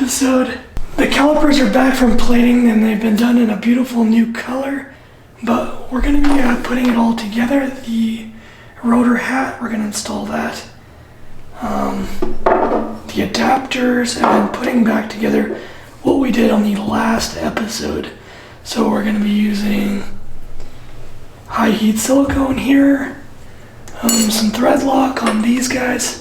episode. The calipers are back from plating and they've been done in a beautiful new color, but we're going to be putting it all together. The rotor hat, we're going to install that. The adapters, and then putting back together what we did on the last episode. So we're going to be using high heat silicone here, some thread lock on these guys.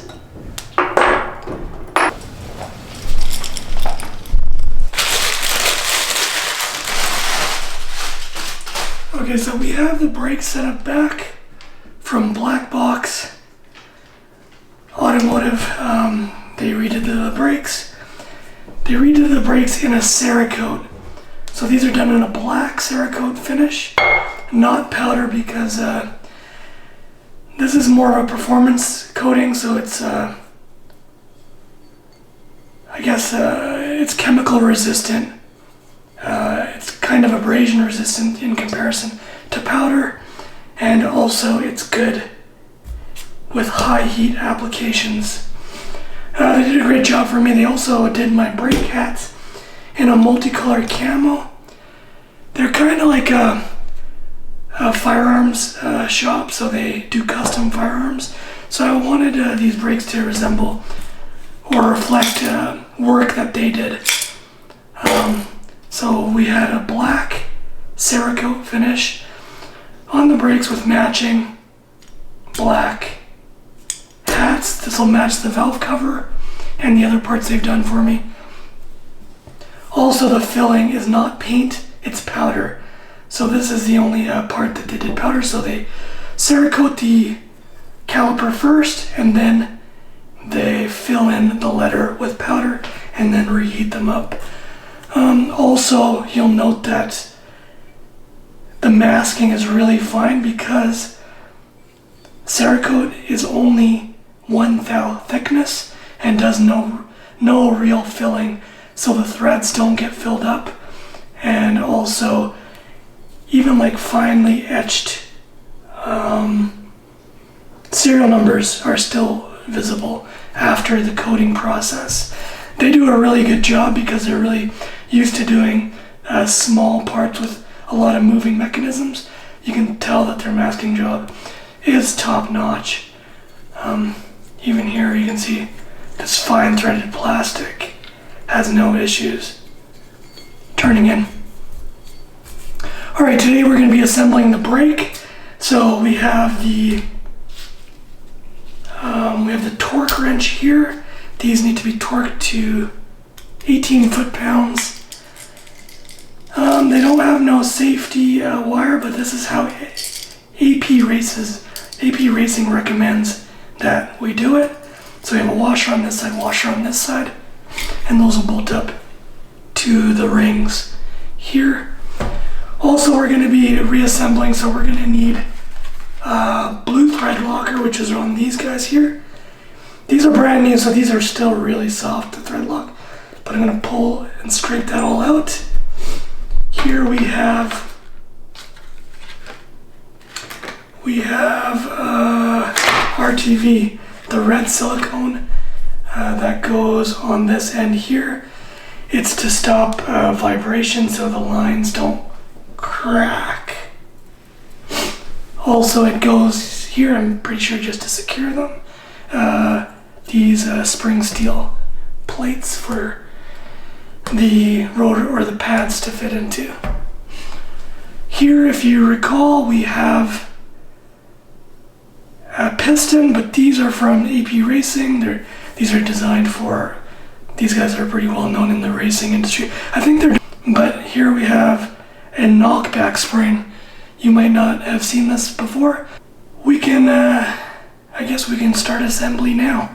Okay, so we have the brakes set up back from Blackbox Automotive. They redid the brakes. They redid the brakes in a Cerakote. So these are done in a black Cerakote finish, not powder, because this is more of a performance coating, so it's I guess it's chemical resistant. It's kind of abrasion resistant in comparison to powder, and also it's good with high heat applications. They did a great job for me. They also did my brake hats in a multicolored camo. They're kind of like a firearms shop, so they do custom firearms. So I wanted these brakes to resemble or reflect work that they did. So we had a black Cerakote finish on the brakes with matching black hats. This will match the valve cover and the other parts they've done for me. Also, the filling is not paint, it's powder. So this is the only part that they did powder. So they Cerakote the caliper first, and then they fill in the letter with powder and then reheat them up. Also, you'll note that the masking is really fine because Cerakote is only 1 thou thickness and does no real filling, so the threads don't get filled up. And also, even like finely etched serial numbers are still visible after the coating process. They do a really good job because they're really used to doing small parts with a lot of moving mechanisms. You can tell that their masking job is top notch. Even here you can see this fine threaded plastic has no issues turning in. Alright, today we're going to be assembling the brake. So we have the torque wrench here. These need to be torqued to 18 foot-pounds. They don't have no safety wire, but this is how AP Racing recommends that we do it. So we have a washer on this side, washer on this side, and those will bolt up to the rings here. Also, we're going to be reassembling, so we're going to need blue thread locker, which is on these guys here. These are brand new, so these are still really soft to thread lock, but I'm going to pull and scrape that all out. Here we have RTV, the red silicone that goes on this end here. It's to stop vibration so the lines don't crack. Also, it goes here, I'm pretty sure, just to secure them. These spring steel plates for the rotor or the pads to fit into. Here, if you recall, we have a piston, but these are from AP Racing. These are designed for, these guys are pretty well known in the racing industry. I think they're, but here we have a knockback spring. You might not have seen this before. We can, I guess we can start assembly now.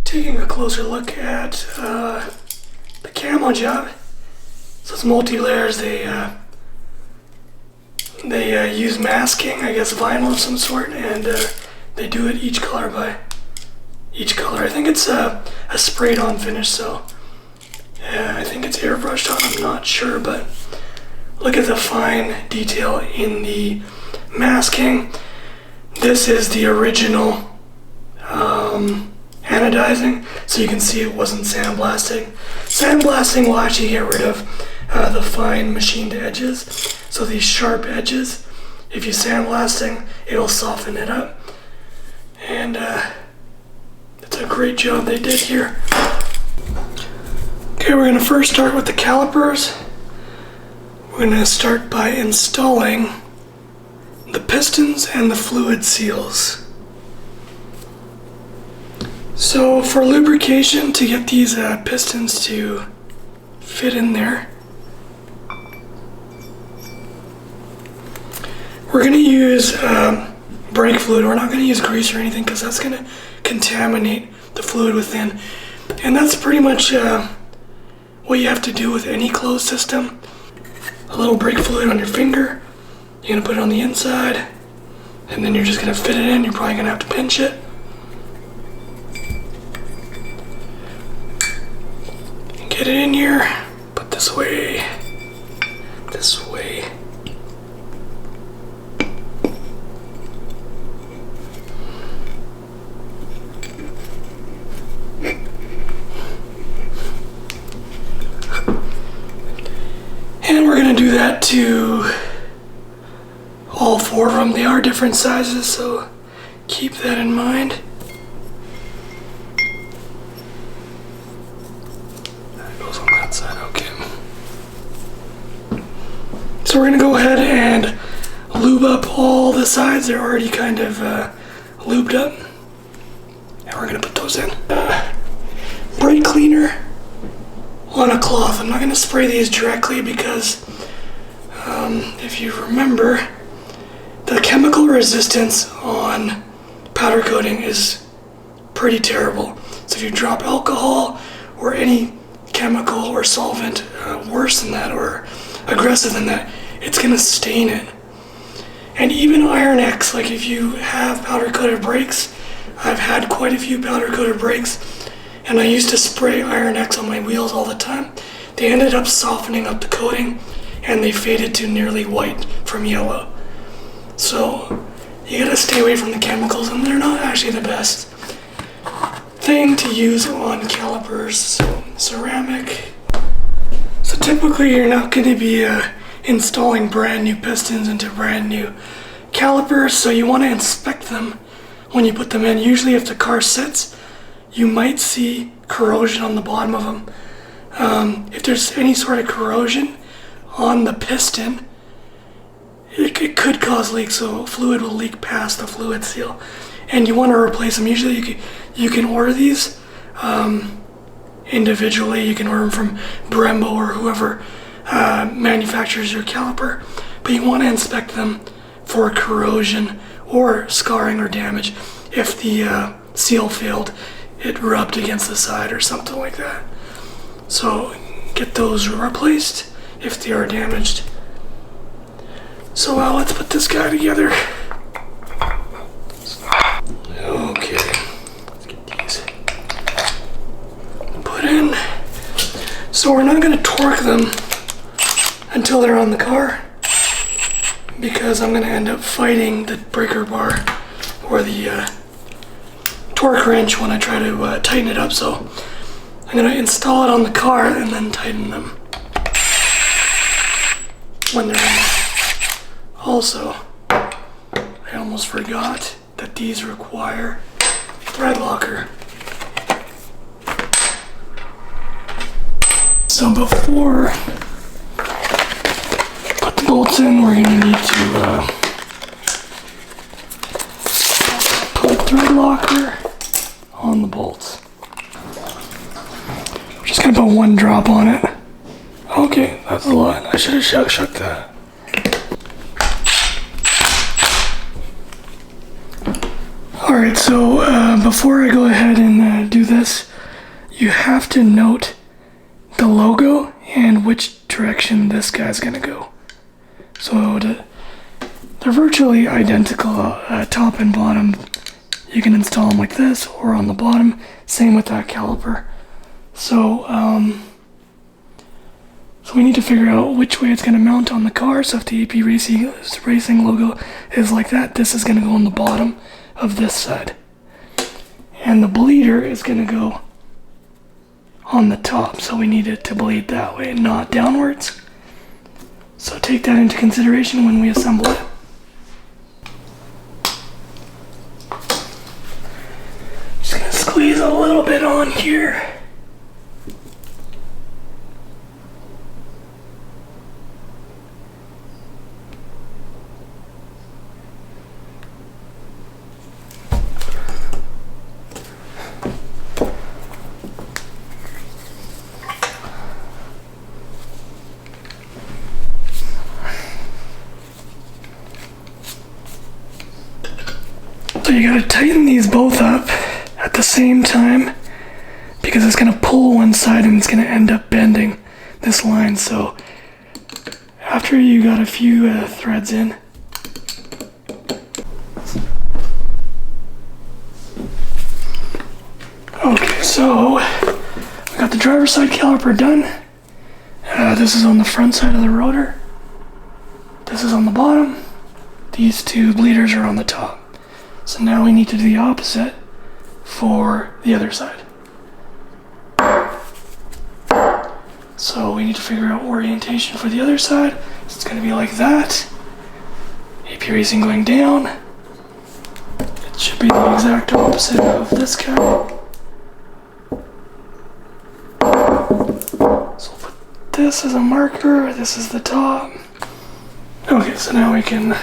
Taking a closer look at the camo job. So it's multi-layers. They use masking, I guess vinyl of some sort, and they do it each color by each color. I think it's a sprayed on finish, so I think it's airbrushed on, I'm not sure, but look at the fine detail in the masking. This is the original anodizing, so you can see it wasn't sandblasting. Sandblasting will actually get rid of the fine machined edges. So these sharp edges, if you sandblasting, it'll soften it up. And it's a great job they did here. Okay, we're going to first start with the calipers. We're going to start by installing the pistons and the fluid seals. So for lubrication, to get these pistons to fit in there, we're going to use brake fluid. We're not going to use grease or anything because that's going to contaminate the fluid within. And that's pretty much what you have to do with any closed system. A little brake fluid on your finger. You're going to put it on the inside, and then you're just going to fit it in. You're probably going to have to pinch it. Get it in here, put this way, this way. And we're going to do that to all four of them. They are different sizes, so keep that in mind. That goes on that side, okay. So we're going to go ahead and lube up all the sides. They're already kind of lubed up. And we're going to put those in. Brake cleaner on a cloth. I'm not going to spray these directly because if you remember, the chemical resistance on powder coating is pretty terrible. So if you drop alcohol or any chemical or solvent worse than that or aggressive than that, it's going to stain it. And even Iron X, like if you have powder coated brakes, I've had quite a few powder coated brakes, and I used to spray Iron X on my wheels all the time. They ended up softening up the coating and they faded to nearly white from yellow. So you gotta stay away from the chemicals, and they're not actually the best thing to use on calipers. So ceramic. So typically you're not gonna be installing brand new pistons into brand new calipers, so you wanna inspect them when you put them in. Usually if the car sits, you might see corrosion on the bottom of them. If there's any sort of corrosion on the piston, it could cause leaks, so fluid will leak past the fluid seal, and you want to replace them. Usually you can order these individually. You can order them from Brembo or whoever manufactures your caliper, but you want to inspect them for corrosion or scarring or damage. If the seal failed, it rubbed against the side or something like that. So get those replaced if they are damaged. So let's put this guy together. Okay, let's get these put in. So we're not going to torque them until they're on the car, because I'm going to end up fighting the breaker bar or the torque wrench when I try to tighten it up. So I'm going to install it on the car and then tighten them when they're in there. Also, I almost forgot that these require thread locker. So before I put the bolts in, we're going to need to put a thread locker on the bolts. I'm just going to put one drop on it. Okay, that's a lot. I should have shook that. Alright, so before I go ahead and do this, you have to note the logo and which direction this guy's gonna go. So they're virtually identical, top and bottom. You can install them like this or on the bottom. Same with that caliper. So we need to figure out which way it's going to mount on the car. So if the AP Racing logo is like that, this is going to go on the bottom of this side. and the bleeder is going to go on the top, so we need it to bleed that way, not downwards. So take that into consideration when we assemble it. Just going to squeeze a little bit on here. So you gotta tighten these both up at the same time because it's gonna pull one side and it's gonna end up bending this line. So after you got a few threads in, okay, so we got the driver's side caliper done. This is on the front side of the rotor. This is on the bottom. These two bleeders are on the top. So now we need to do the opposite for the other side. So we need to figure out orientation for the other side. So it's going to be like that. AP Racing going down. It should be the exact opposite of this guy. So we'll put this as a marker. This is the top. Okay, so now we can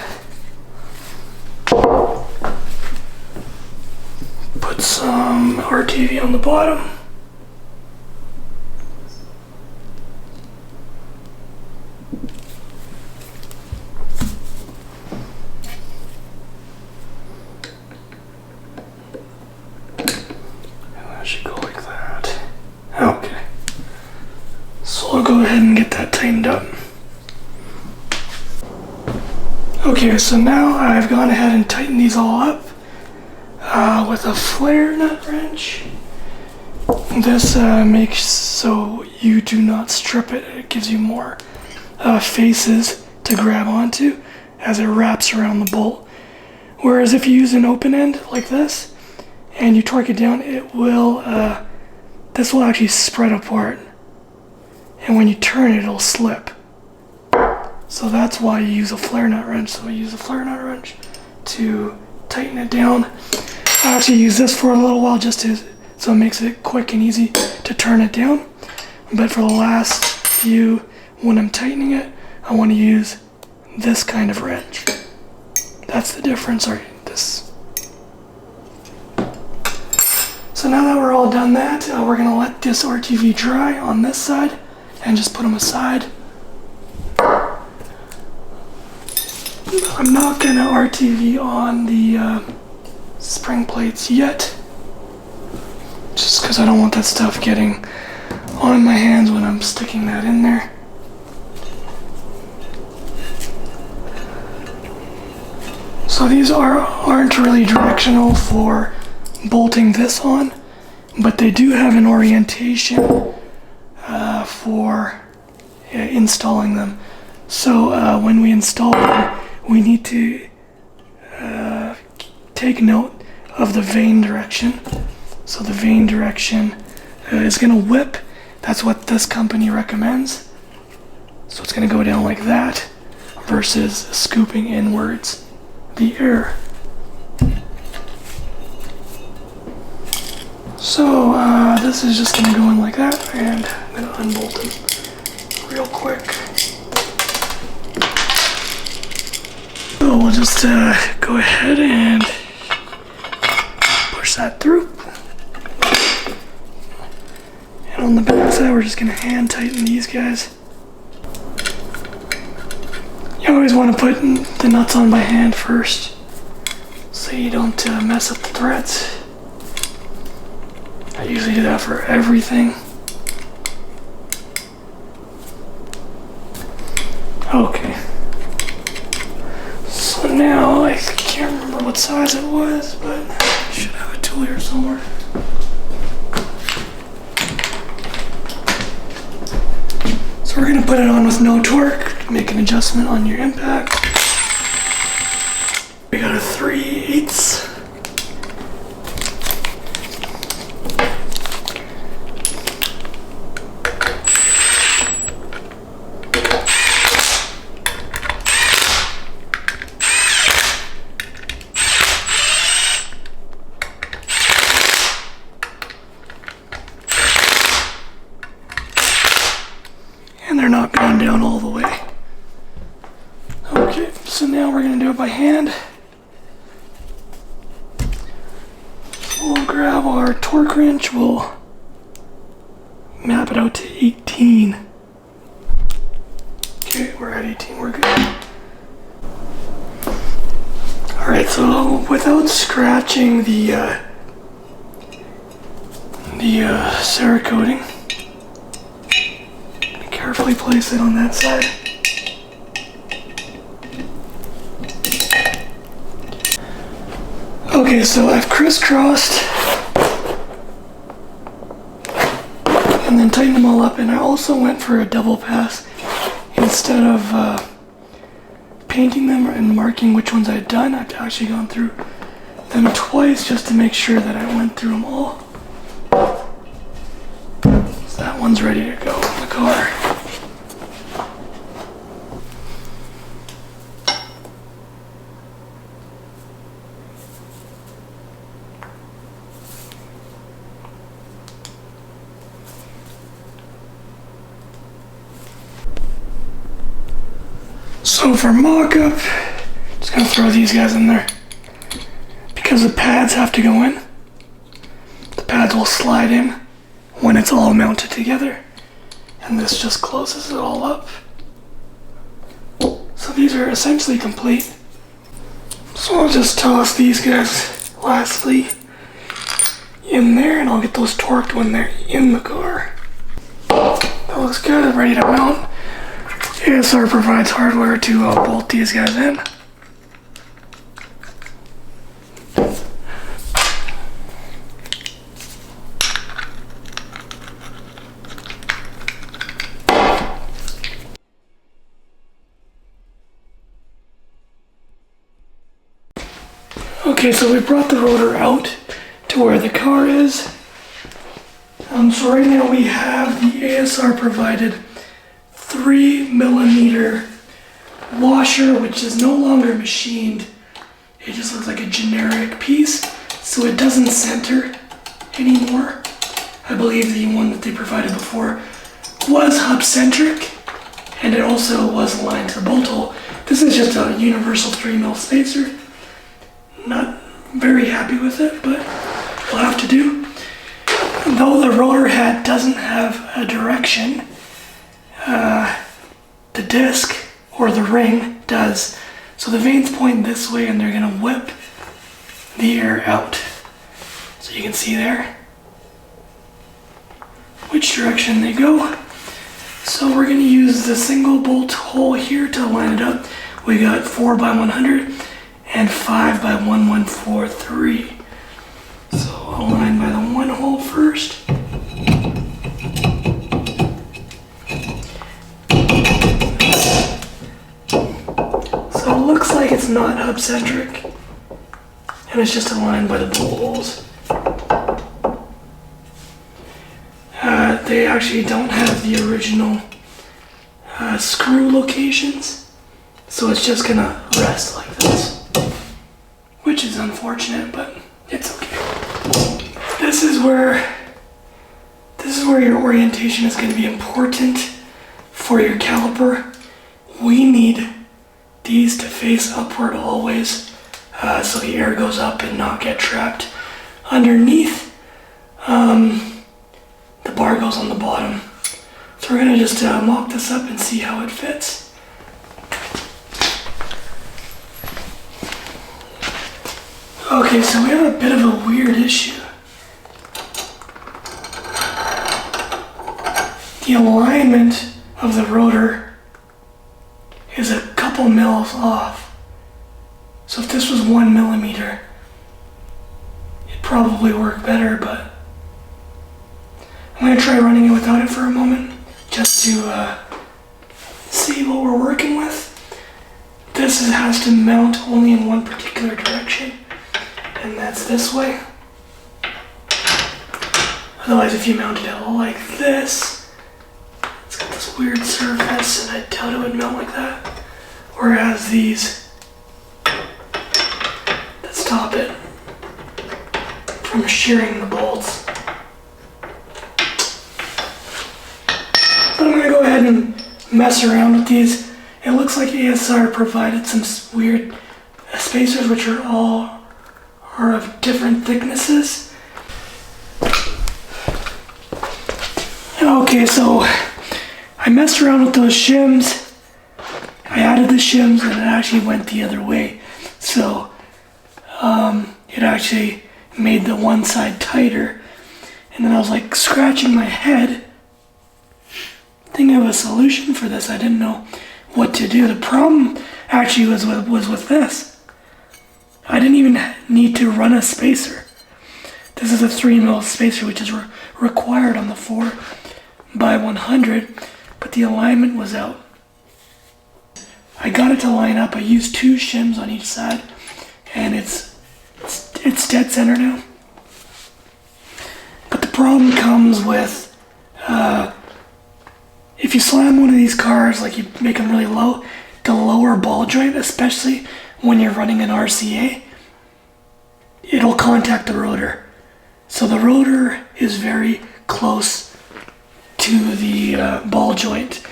put some RTV on the bottom. And that should go like that. Okay. So I'll go ahead and get that tightened up. Okay, so now I've gone ahead and tightened these all up. With a flare nut wrench. This makes so you do not strip it. It gives you more faces to grab onto as it wraps around the bolt. Whereas if you use an open end like this and you torque it down, it will, this will actually spread apart. And when you turn it, it'll slip. So that's why you use a flare nut wrench. So we use a flare nut wrench to tighten it down. I actually use this for a little while just so it makes it quick and easy to turn it down. But for the last few, when I'm tightening it, I want to use this kind of wrench. That's the difference, or this. So now that we're all done that, we're going to let this RTV dry on this side and just put them aside. I'm not going to RTV on the spring plates yet, just because I don't want that stuff getting on my hands when I'm sticking that in there. So these aren't really directional for bolting this on, but they do have an orientation for installing them. So when we install them, we need to take note of the vane direction. So the vane direction is going to whip. That's what this company recommends. So it's going to go down like that versus scooping inwards the air. So this is just going to go in like that, and I'm going to unbolt them real quick. So we'll just go ahead and push that through. And on the back side, we're just going to hand tighten these guys. You always want to put the nuts on by hand first, so you don't mess up the threads. I usually do that for everything. Okay. So now, I can't remember what size it was, but I should have a tool here somewhere. So we're going to put it on with no torque, make an adjustment on your impact. We got a 3/8. and they're not going down all the way. Okay, so now we're going to do it by hand. We'll grab our torque wrench, we'll map it out to 18. Okay, we're at 18, we're good. Alright, so without scratching the Cerakoting, carefully place it on that side. Okay, so I've crisscrossed and then tightened them all up, and I also went for a double pass instead of painting them and marking which ones I'd done. I've actually gone through them twice just to make sure that I went through them all. So that one's ready to go in the car. So for mock-up, just gonna throw these guys in there. Because the pads have to go in, the pads will slide in when it's all mounted together, and this just closes it all up. So these are essentially complete. So I'll just toss these guys lastly in there, and I'll get those torqued when they're in the car. That looks good, ready to mount. ASR provides hardware to bolt these guys in. Okay, so we brought the rotor out to where the car is. So right now we have the ASR provided 3mm washer, which is no longer machined. It just looks like a generic piece, so it doesn't center anymore. I believe the one that they provided before was hub-centric, and it also was aligned to the bolt hole. This is just a universal 3mm spacer. Not very happy with it, but we'll have to do. Though the rotor head doesn't have a direction, the disc or the ring does. So the vanes point this way, and they're gonna whip the air out. So you can see there which direction they go. So we're gonna use the single bolt hole here to line it up. We got 4x100 and 5x1143. So I'll line by the one hole first. So it looks like it's not hub-centric, and it's just aligned by the bolt holes. They actually don't have the original screw locations, so it's just gonna rest like this, which is unfortunate, but it's okay. This is where your orientation is going to be important for your caliper. We need these to face upward always, so the air goes up and not get trapped underneath. The bar goes on the bottom. So we're going to just mock this up and see how it fits. Okay, so we have a bit of a weird issue. The alignment of the rotor is a couple mils off. So if this was 1mm, it'd probably work better, but I'm going to try running it without it for a moment, just to see what we're working with. This has to mount only in one particular direction, and that's this way. Otherwise, if you mounted it all like this, it's got this weird surface, and I doubt it would mount like that. Whereas these that stop it from shearing the bolts. But I'm going to go ahead and mess around with these. It looks like ASR provided some weird spacers which are of different thicknesses. Okay, so I messed around with those shims. I added the shims and it actually went the other way. So it actually made the one side tighter. And then I was like scratching my head, thinking of a solution for this. I didn't know what to do. The problem actually was with this. I didn't even need to run a spacer. This is a 3mm spacer, which is required on the 4x100, but the alignment was out. I got it to line up. I used 2 shims on each side, and it's dead center now. But the problem comes with if you slam one of these cars, like you make them really low, the lower ball joint, especially when you're running an RCA, it'll contact the rotor. So the rotor is very close to the ball joint,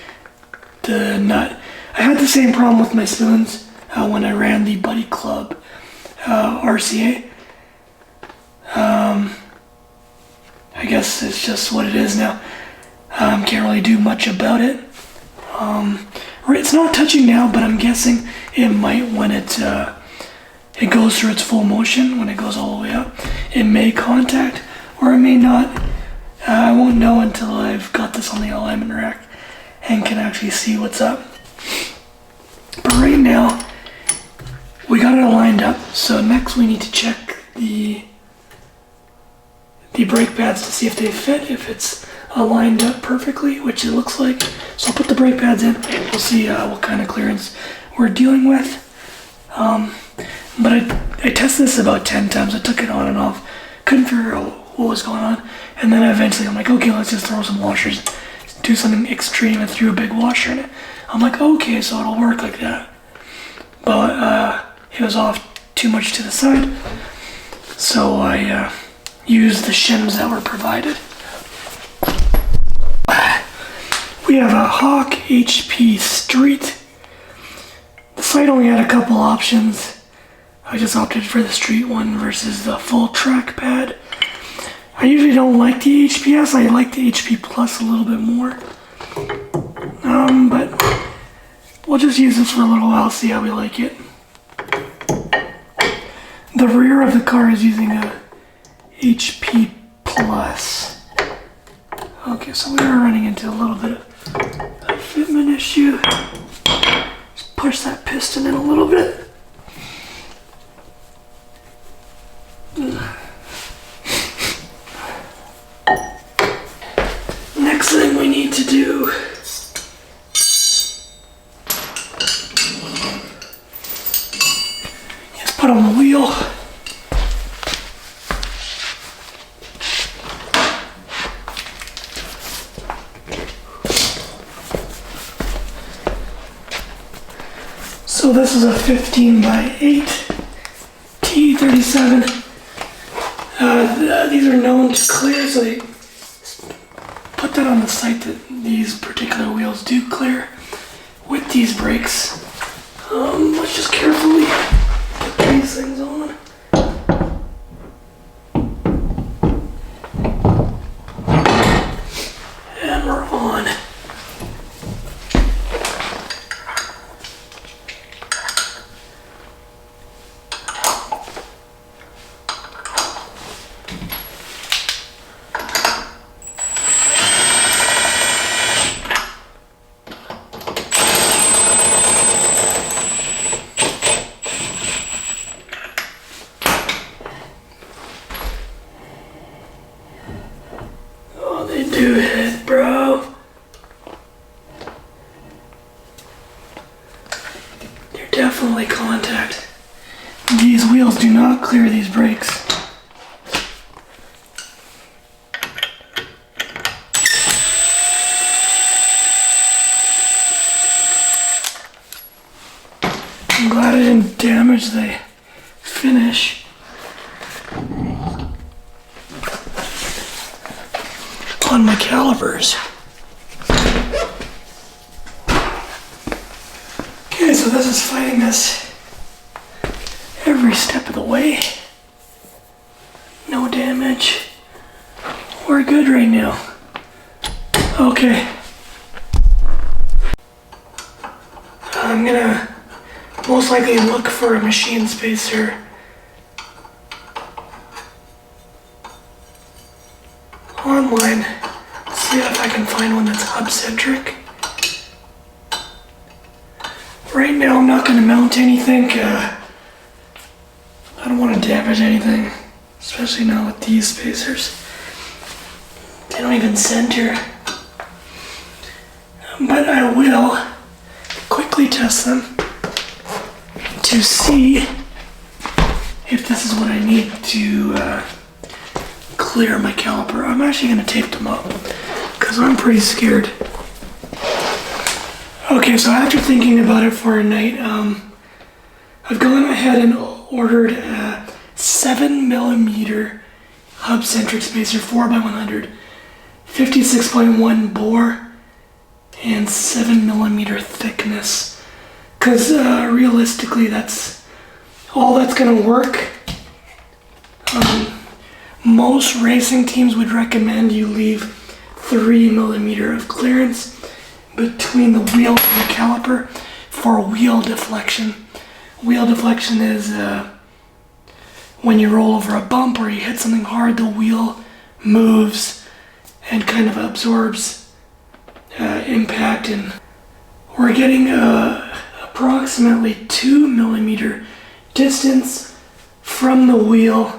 the nut. I had the same problem with my spoons when I ran the Buddy Club RCA. I guess it's just what it is now. Can't really do much about it. It's not touching now, but I'm guessing it might when it goes through its full motion, when it goes all the way up. It may contact, or it may not. I won't know until I've got this on the alignment rack and can actually see what's up. But right now, we got it aligned up. So next we need to check the brake pads to see if they fit, if it's aligned up perfectly, which it looks like. So I'll put the brake pads in. We'll see what kind of clearance we're dealing with. But I tested this about 10 times. I took it on and off. Couldn't figure out what was going on. And then eventually I'm like, okay, let's just throw some washers. Do something extreme and threw a big washer in it. I'm like, okay, so it'll work like that. But it was off too much to the side. So I used the shims that were provided. We have a Hawk HP Street. The site only had a couple options. I just opted for the Street one versus the full trackpad. I usually don't like the HPS. I like the HP Plus a little bit more. But we'll just use this for a little while, see how we like it. The rear of the car is using a HP Plus. Okay, so we are running into a little bit of a fitment issue. Just push that piston in a little bit. Next thing we need to do is put on the wheel. So this is a 15x8 T37. These are known to clear, so they put that on the site that these particular wheels do clear with these brakes. Let's just carefully put these things on. And we're on. Do it, bro. They're definitely contact. These wheels do not clear these brakes. I'm glad I didn't damage the finish. On my calipers. so this is fighting us every step of the way. No damage. We're good right now. Okay. I'm gonna most likely look for a machine spacer online, see if I can find one that's hub-centric. Right now I'm not gonna mount anything. I don't want to damage anything, especially not with these spacers. They don't even center. But I will quickly test them to see if this is what I need to clear my caliper. I'm actually going to tape them up because I'm pretty scared. Okay, so after thinking about it for a night, I've gone ahead and ordered a 7mm hub-centric spacer, 4x100, 56.1 bore, and 7mm thickness. Because realistically, that's all that's going to work. Most racing teams would recommend you leave 3mm of clearance between the wheel and the caliper for wheel deflection. Wheel deflection is when you roll over a bump or you hit something hard, the wheel moves and kind of absorbs impact, and we're getting approximately 2mm distance from the wheel.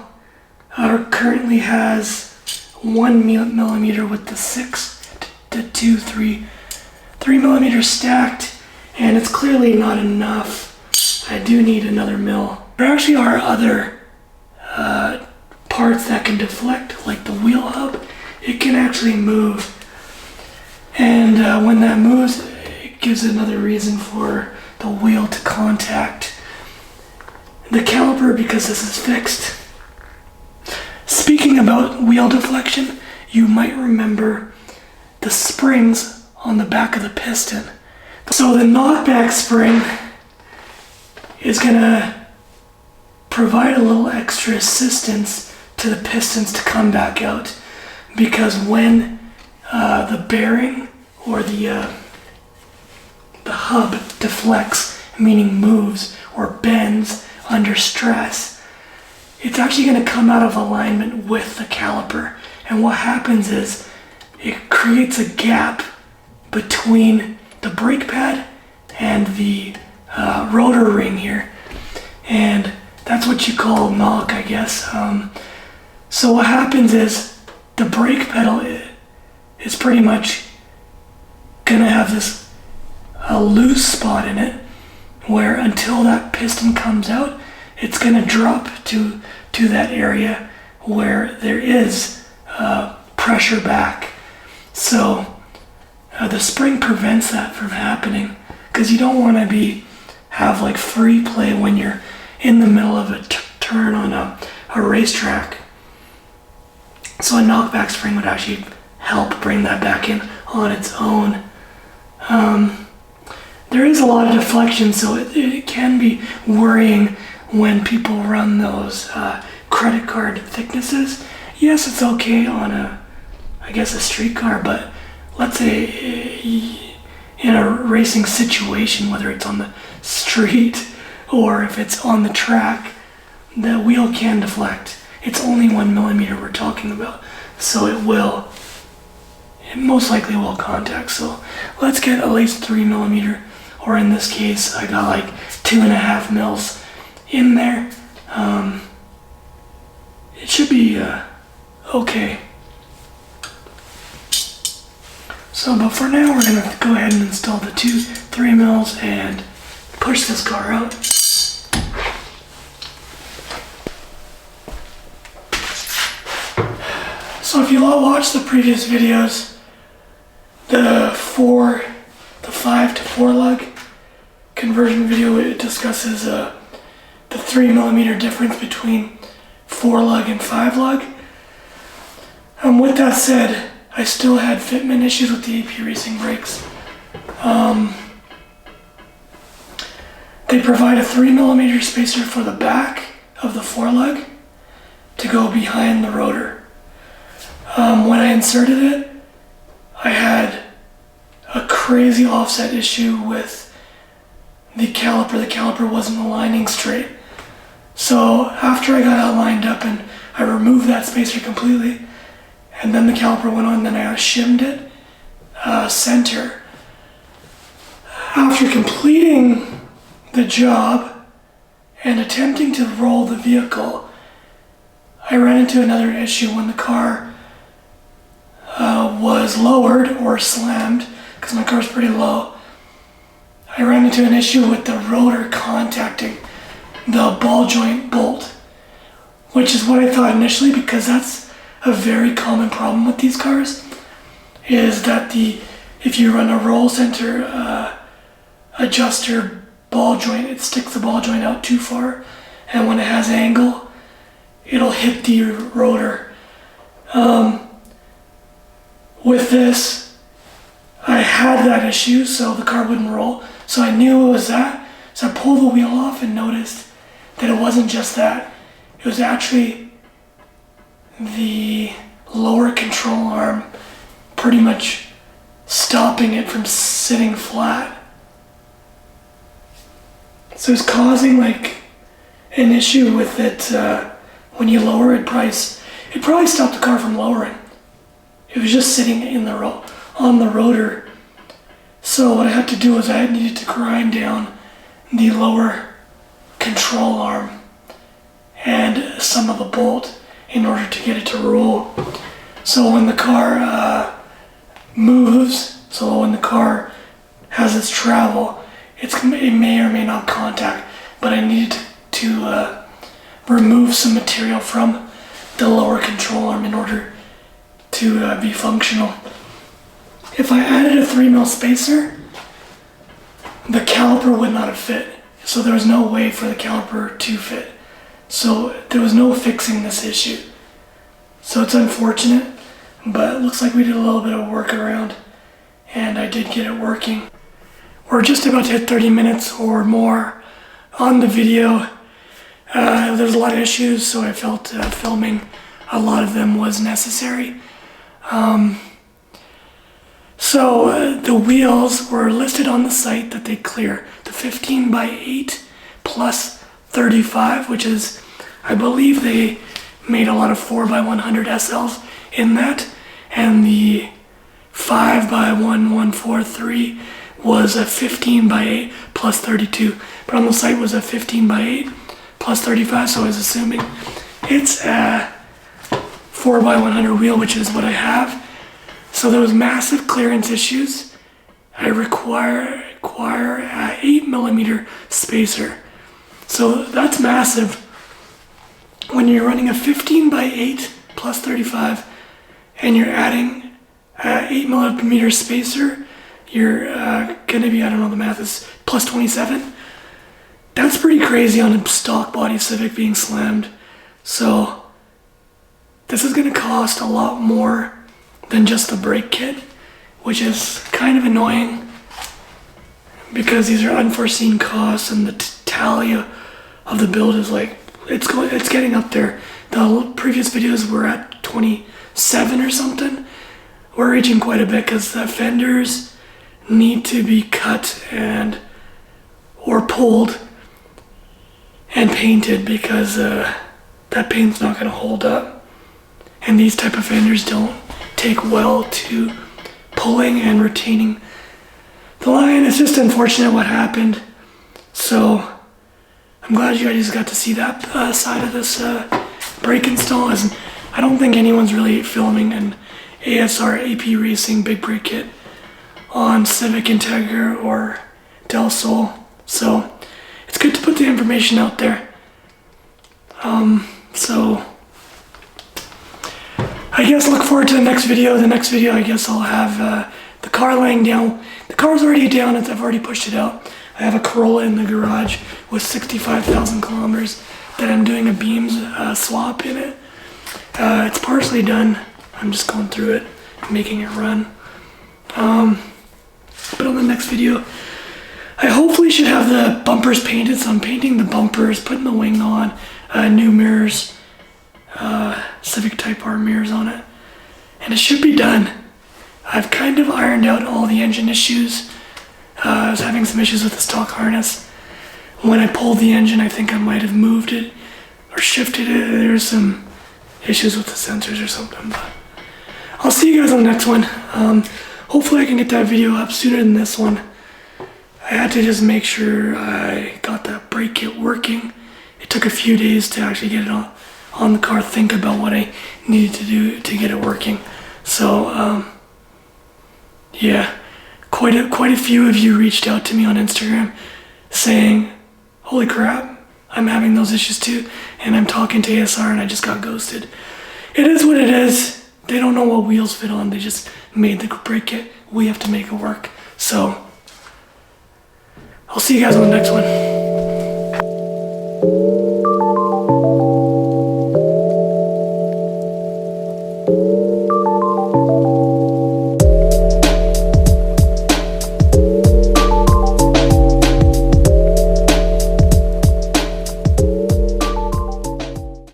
Currently has 1mm with the 6 to 2, 3mm stacked, and it's clearly not enough. I do need another mil. There actually are other parts that can deflect, like the wheel hub. It can actually move, and when that moves, it gives another reason for the wheel to contact the caliper because this is fixed. Speaking about wheel deflection, you might remember the springs on the back of the piston. So the knockback spring is gonna provide a little extra assistance to the pistons to come back out, because when the bearing or the hub deflects, meaning moves or bends under stress, it's actually going to come out of alignment with the caliper. And what happens is it creates a gap between the brake pad and the rotor ring here. And that's what you call knock, I guess. So what happens is the brake pedal is pretty much going to have this loose spot in it, where until that piston comes out, it's going to drop to that area where there is pressure back. So the spring prevents that from happening, because you don't want to have like free play when you're in the middle of a turn on a racetrack. So a knockback spring would actually help bring that back in on its own. There is a lot of deflection, so it can be worrying when people run those credit card thicknesses. Yes, it's okay on a street car, but let's say in a racing situation, whether it's on the street or if it's on the track, the wheel can deflect. It's only 1mm we're talking about, so it most likely will contact. So let's get at least 3mm, or in this case, I got like 2.5 mils in there. It should be okay. So, but for now, we're gonna go ahead and install the 3 mils and push this car out. So if you all watched the previous videos, the 5 to 4 lug conversion video, it discusses the 3mm difference between 4 lug and 5 lug. With that said, I still had fitment issues with the AP Racing brakes. They provide a 3mm spacer for the back of the foreleg to go behind the rotor. When I inserted it, I had a crazy offset issue with the caliper. The caliper wasn't aligning straight. So after I got it lined up and I removed that spacer completely, and then the caliper went on, then I shimmed it center. After completing the job and attempting to roll the vehicle, I ran into another issue when the car was lowered or slammed, because my car's pretty low. I ran into an issue with the rotor contacting the ball joint bolt, which is what I thought initially, because that's a very common problem with these cars, is that if you run a roll center adjuster ball joint, it sticks the ball joint out too far, and when it has angle, it'll hit the rotor. With this, I had that issue, so the car wouldn't roll. So I knew it was that. So I pulled the wheel off and noticed that it wasn't just that. It was actually the lower control arm pretty much stopping it from sitting flat. So it's causing like an issue with it. When you lower it, it probably stopped the car from lowering. It was just sitting in on the rotor. So what I had to do was I needed to grind down the lower control arm and some of the bolt in order to get it to roll. So when the car moves, so when the car has its travel, it may or may not contact, but I needed to remove some material from the lower control arm in order to be functional. If I added a 3mm spacer, the caliper would not have fit. So there was no way for the caliper to fit. So there was no fixing this issue. So it's unfortunate, but it looks like we did a little bit of workaround, and I did get it working. We're just about to hit 30 minutes or more on the video. There's a lot of issues, so I felt filming a lot of them was necessary. So the wheels were listed on the site that they clear the 15x8 plus 35, which is, I believe they made a lot of 4x100 SLs in that, and the 5x1143 was a 15x8 plus 32, but on the site was a 15x8 plus 35, so I was assuming it's a 4x100 wheel, which is what I have. So there was massive clearance issues. I require a 8mm spacer. So that's massive. When you're running a 15x8 plus 35 and you're adding an 8mm spacer, you're gonna be, I don't know, the math is plus 27. That's pretty crazy on a stock body Civic being slammed. So this is gonna cost a lot more than just the brake kit, which is kind of annoying because these are unforeseen costs, and the tally of the build is like, it's getting up there. The previous videos were at 27 or something. We're reaching quite a bit because the fenders need to be cut or pulled and painted, because that paint's not going to hold up, and these type of fenders don't take well to pulling and retaining the line. It's just unfortunate what happened. So I'm glad you guys got to see that side of this brake install. As I don't think anyone's really filming an ASR AP Racing big brake kit on Civic, Integra, or Del Sol. So it's good to put the information out there. So I guess look forward to the next video. The next video, I guess I'll have the car laying down. The car's already down, I've already pushed it out. I have a Corolla in the garage with 65,000 kilometers that I'm doing a beams swap in it. It's partially done. I'm just going through it, making it run. But on the next video, I hopefully should have the bumpers painted, so I'm painting the bumpers, putting the wing on, new mirrors, Civic Type R mirrors on it, and it should be done. I've kind of ironed out all the engine issues. I was having some issues with the stock harness. When I pulled the engine, I think I might have moved it or shifted it. There's some issues with the sensors or something, but I'll see you guys on the next one. Hopefully I can get that video up sooner than this one. I had to just make sure I got that brake kit working. It took a few days to actually get it on the car, think about what I needed to do to get it working. So, yeah, quite a few of you reached out to me on Instagram saying, holy crap, I'm having those issues too, and I'm talking to ASR and I just got ghosted. It is what it is. They don't know what wheels fit on. They just made the brake kit. We have to make it work. So, I'll see you guys on the next one.